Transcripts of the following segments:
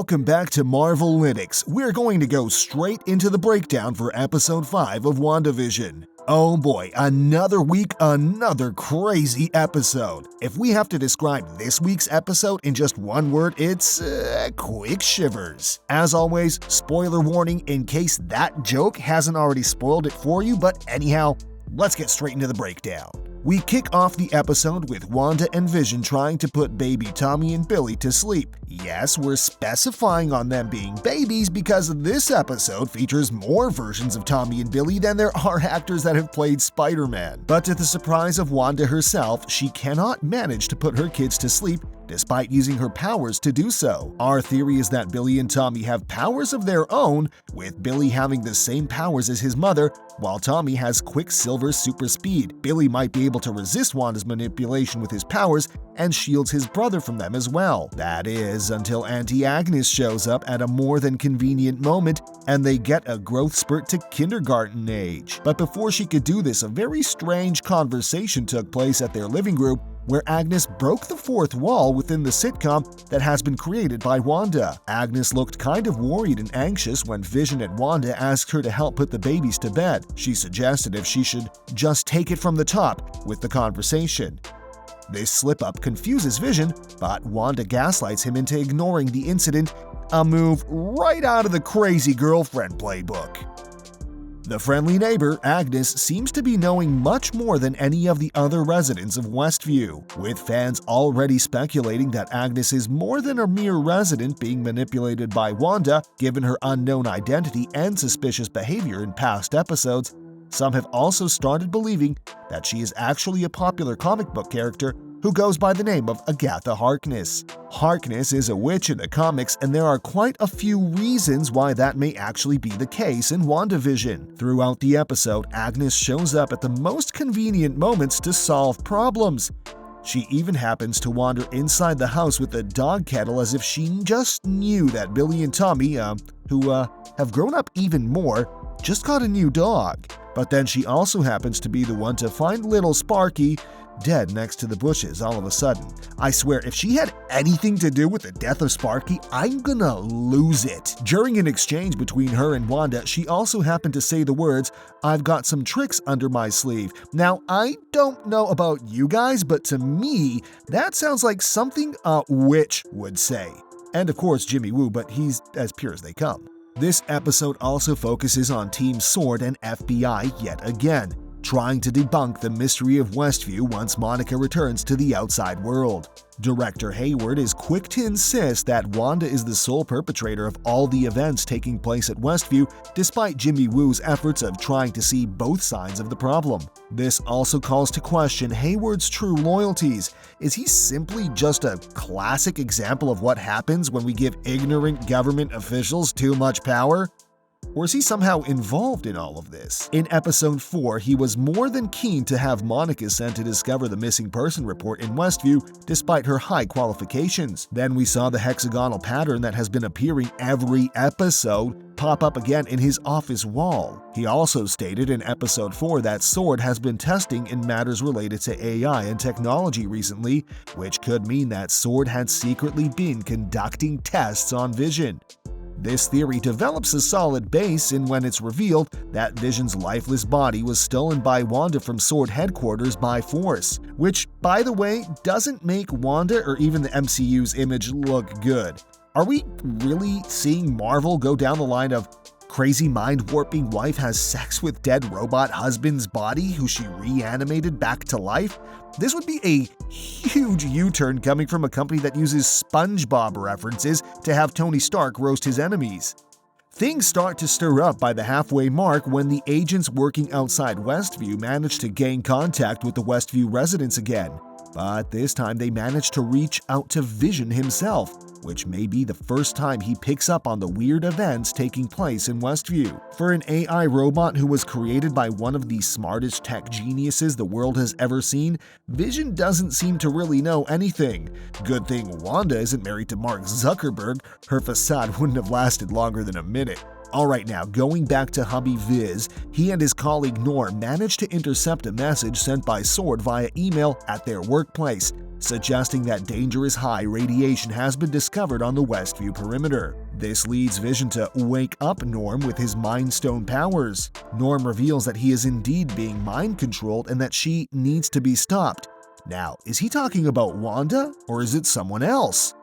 welcome back to Marvelytics. We're going to go straight into the breakdown for episode 5 of WandaVision. Oh boy, another week, another crazy episode. If we have to describe this week's episode in just one word, it's quick shivers. As always, spoiler warning in case that joke hasn't already spoiled it for you, but anyhow, let's get straight into the breakdown. We kick off the episode with Wanda and Vision trying to put baby Tommy and Billy to sleep. Yes, we're specifying on them being babies because this episode features more versions of Tommy and Billy than there are actors that have played Spider-Man. But to the surprise of Wanda herself, she cannot manage to put her kids to sleep despite using her powers to do so. Our theory is that Billy and Tommy have powers of their own, with Billy having the same powers as his mother, while Tommy has Quicksilver super speed. Billy might be able to resist Wanda's manipulation with his powers and shields his brother from them as well. That is, until Auntie Agnes shows up at a more than convenient moment and they get a growth spurt to kindergarten age. But before she could do this, a very strange conversation took place at their living room where Agnes broke the fourth wall within the sitcom that has been created by Wanda. Agnes looked kind of worried and anxious when Vision and Wanda asked her to help put the babies to bed. She suggested if she should just take it from the top with the conversation. This slip-up confuses Vision, but Wanda gaslights him into ignoring the incident, a move right out of the crazy girlfriend playbook. The friendly neighbor, Agnes, seems to be knowing much more than any of the other residents of Westview, with fans already speculating that Agnes is more than a mere resident being manipulated by Wanda, given her unknown identity and suspicious behavior in past episodes. Some have also started believing that she is actually a popular comic book character who goes by the name of Agatha Harkness. Harkness is a witch in the comics, and there are quite a few reasons why that may actually be the case in WandaVision. Throughout the episode, Agnes shows up at the most convenient moments to solve problems. She even happens to wander inside the house with a dog kennel as if she just knew that Billy and Tommy, who have grown up even more, just got a new dog. But then she also happens to be the one to find little Sparky dead next to the bushes all of a sudden. I swear, if she had anything to do with the death of Sparky, I'm gonna lose it. During an exchange between her and Wanda, she also happened to say the words, "I've got some tricks under my sleeve." Now, I don't know about you guys, but to me, that sounds like something a witch would say. And of course, Jimmy Woo, but he's as pure as they come. This episode also focuses on Team S.W.O.R.D. and FBI yet again, trying to debunk the mystery of Westview once Monica returns to the outside world. Director Hayward is quick to insist that Wanda is the sole perpetrator of all the events taking place at Westview, despite Jimmy Woo's efforts of trying to see both sides of the problem. This also calls to question Hayward's true loyalties. Is he simply just a classic example of what happens when we give ignorant government officials too much power? Or is he somehow involved in all of this? In episode 4, he was more than keen to have Monica sent to discover the missing person report in Westview, despite her high qualifications. Then we saw the hexagonal pattern that has been appearing every episode pop up again in his office wall. He also stated in episode 4 that S.W.O.R.D. has been testing in matters related to AI and technology recently, which could mean that S.W.O.R.D. had secretly been conducting tests on Vision. This theory develops a solid base in when it's revealed that Vision's lifeless body was stolen by Wanda from S.W.O.R.D. headquarters by force, which, by the way, doesn't make Wanda or even the MCU's image look good. Are we really seeing Marvel go down the line of crazy mind-warping wife has sex with dead robot husband's body who she reanimated back to life? This would be a huge U-turn coming from a company that uses SpongeBob references to have Tony Stark roast his enemies. Things start to stir up by the halfway mark when the agents working outside Westview manage to gain contact with the Westview residents again. But this time they manage to reach out to Vision himself, which may be the first time he picks up on the weird events taking place in Westview. For an AI robot who was created by one of the smartest tech geniuses the world has ever seen, Vision doesn't seem to really know anything. Good thing Wanda isn't married to Mark Zuckerberg, her facade wouldn't have lasted longer than a minute. Alright, now going back to hubby Viz, he and his colleague Norm managed to intercept a message sent by Sword via email at their workplace, suggesting that dangerous high radiation has been discovered on the Westview perimeter. This leads Vision to wake up Norm with his Mind Stone powers. Norm reveals that he is indeed being mind-controlled and that she needs to be stopped. Now, is he talking about Wanda, or is it someone else?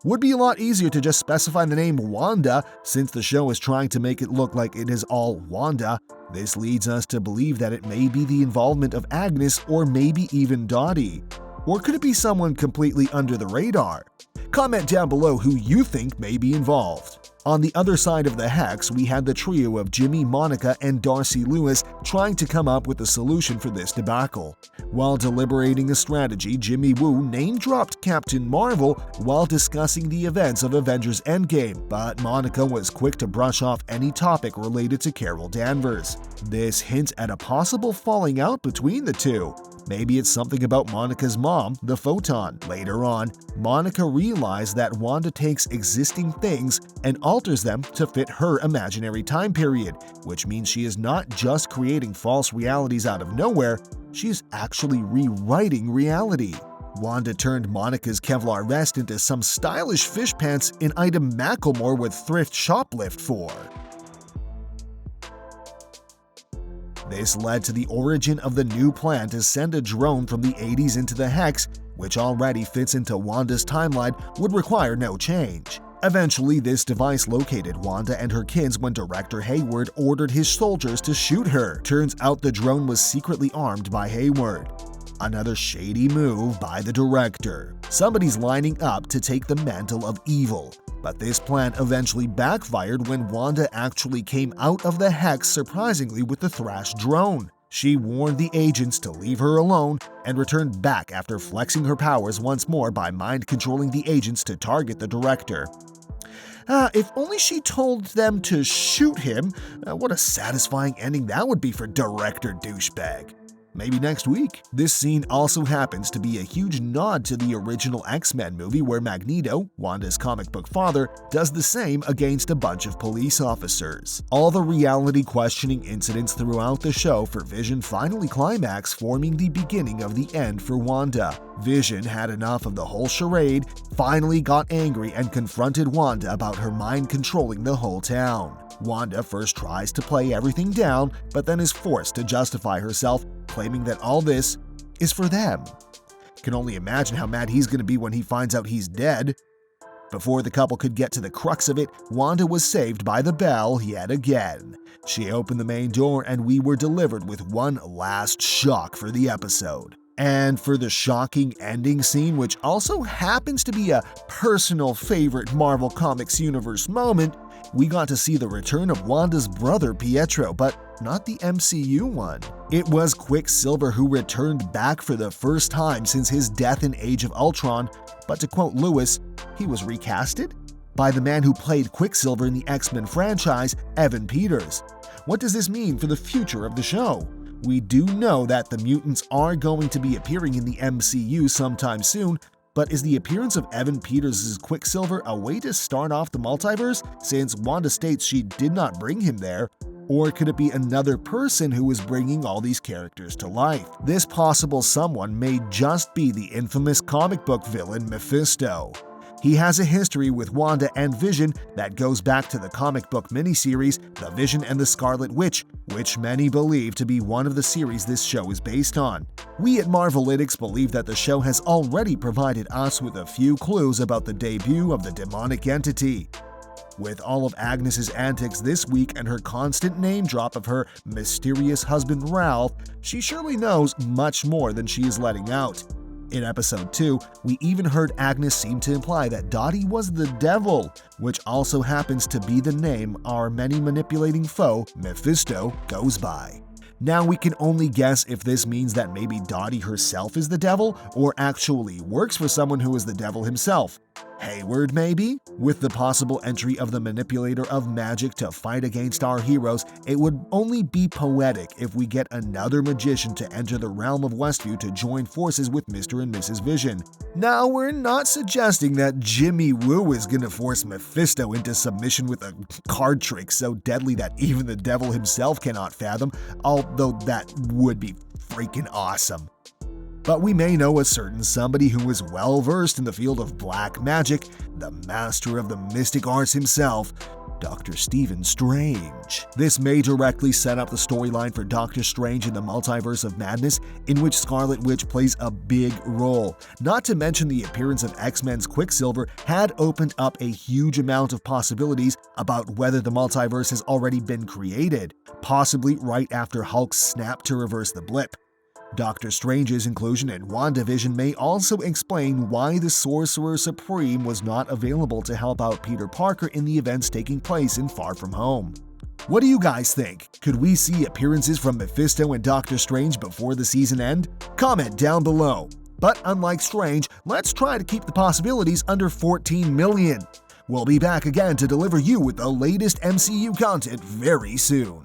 Would be a lot easier to just specify the name Wanda, since the show is trying to make it look like it is all Wanda. This leads us to believe that it may be the involvement of Agnes or maybe even Dottie. Or could it be someone completely under the radar? Comment down below who you think may be involved. On the other side of the hex, we had the trio of Jimmy, Monica, and Darcy Lewis trying to come up with a solution for this debacle. While deliberating a strategy, Jimmy Woo name-dropped Captain Marvel while discussing the events of Avengers Endgame, but Monica was quick to brush off any topic related to Carol Danvers. This hints at a possible falling out between the two. Maybe it's something about Monica's mom, the Photon. Later on, Monica realized that Wanda takes existing things and alters them to fit her imaginary time period, which means she is not just creating false realities out of nowhere, she is actually rewriting reality. Wanda turned Monica's Kevlar vest into some stylish fish pants an item Macklemore would thrift shoplift for. This led to the origin of the new plan to send a drone from the 80s into the Hex, which already fits into Wanda's timeline, would require no change. Eventually, this device located Wanda and her kids when Director Hayward ordered his soldiers to shoot her. Turns out the drone was secretly armed by Hayward. Another shady move by the director. Somebody's lining up to take the mantle of evil. But this plan eventually backfired when Wanda actually came out of the Hex surprisingly with the Thrash drone. She warned the agents to leave her alone and returned back after flexing her powers once more by mind-controlling the agents to target the director. If only she told them to shoot him, what a satisfying ending that would be for Director Douchebag. Maybe next week. This scene also happens to be a huge nod to the original X-Men movie where Magneto, Wanda's comic book father, does the same against a bunch of police officers. All the reality questioning incidents throughout the show for Vision finally climax, forming the beginning of the end for Wanda. Vision had enough of the whole charade, finally got angry and confronted Wanda about her mind controlling the whole town. Wanda first tries to play everything down, but then is forced to justify herself, claiming that all this is for them. Can only imagine how mad he's gonna be when he finds out he's dead. Before the couple could get to the crux of it, Wanda was saved by the bell yet again. She opened the main door and we were delivered with one last shock for the episode. And for the shocking ending scene, which also happens to be a personal favorite Marvel Comics universe moment, we got to see the return of Wanda's brother Pietro, but not the MCU one. It was Quicksilver who returned back for the first time since his death in Age of Ultron, but to quote Lewis, he was recasted by the man who played Quicksilver in the X-Men franchise, Evan Peters. What does this mean for the future of the show? We do know that the mutants are going to be appearing in the MCU sometime soon, but is the appearance of Evan Peters' Quicksilver a way to start off the multiverse, since Wanda states she did not bring him there? Or could it be another person who is bringing all these characters to life? This possible someone may just be the infamous comic book villain Mephisto. He has a history with Wanda and Vision that goes back to the comic book miniseries The Vision and the Scarlet Witch, which many believe to be one of the series this show is based on. We at Marvelytics believe that the show has already provided us with a few clues about the debut of the demonic entity. With all of Agnes's antics this week and her constant name drop of her mysterious husband Ralph, she surely knows much more than she is letting out. In episode 2, we even heard Agnes seem to imply that Dottie was the devil, which also happens to be the name our many manipulating foe, Mephisto, goes by. Now we can only guess if this means that maybe Dottie herself is the devil, or actually works for someone who is the devil himself. Hayward, maybe? With the possible entry of the manipulator of magic to fight against our heroes, it would only be poetic if we get another magician to enter the realm of Westview to join forces with Mr. and Mrs. Vision. Now, we're not suggesting that Jimmy Woo is gonna force Mephisto into submission with a card trick so deadly that even the devil himself cannot fathom, although that would be freaking awesome. But we may know a certain somebody who is well versed in the field of black magic, the master of the mystic arts himself, Dr. Stephen Strange. This may directly set up the storyline for Doctor Strange in the Multiverse of Madness, in which Scarlet Witch plays a big role. Not to mention the appearance of X-Men's Quicksilver had opened up a huge amount of possibilities about whether the multiverse has already been created, possibly right after Hulk's snap to reverse the blip. Doctor Strange's inclusion in WandaVision may also explain why the Sorcerer Supreme was not available to help out Peter Parker in the events taking place in Far From Home. What do you guys think? Could we see appearances from Mephisto and Doctor Strange before the season end? Comment down below. But unlike Strange, let's try to keep the possibilities under 14 million. We'll be back again to deliver you with the latest MCU content very soon.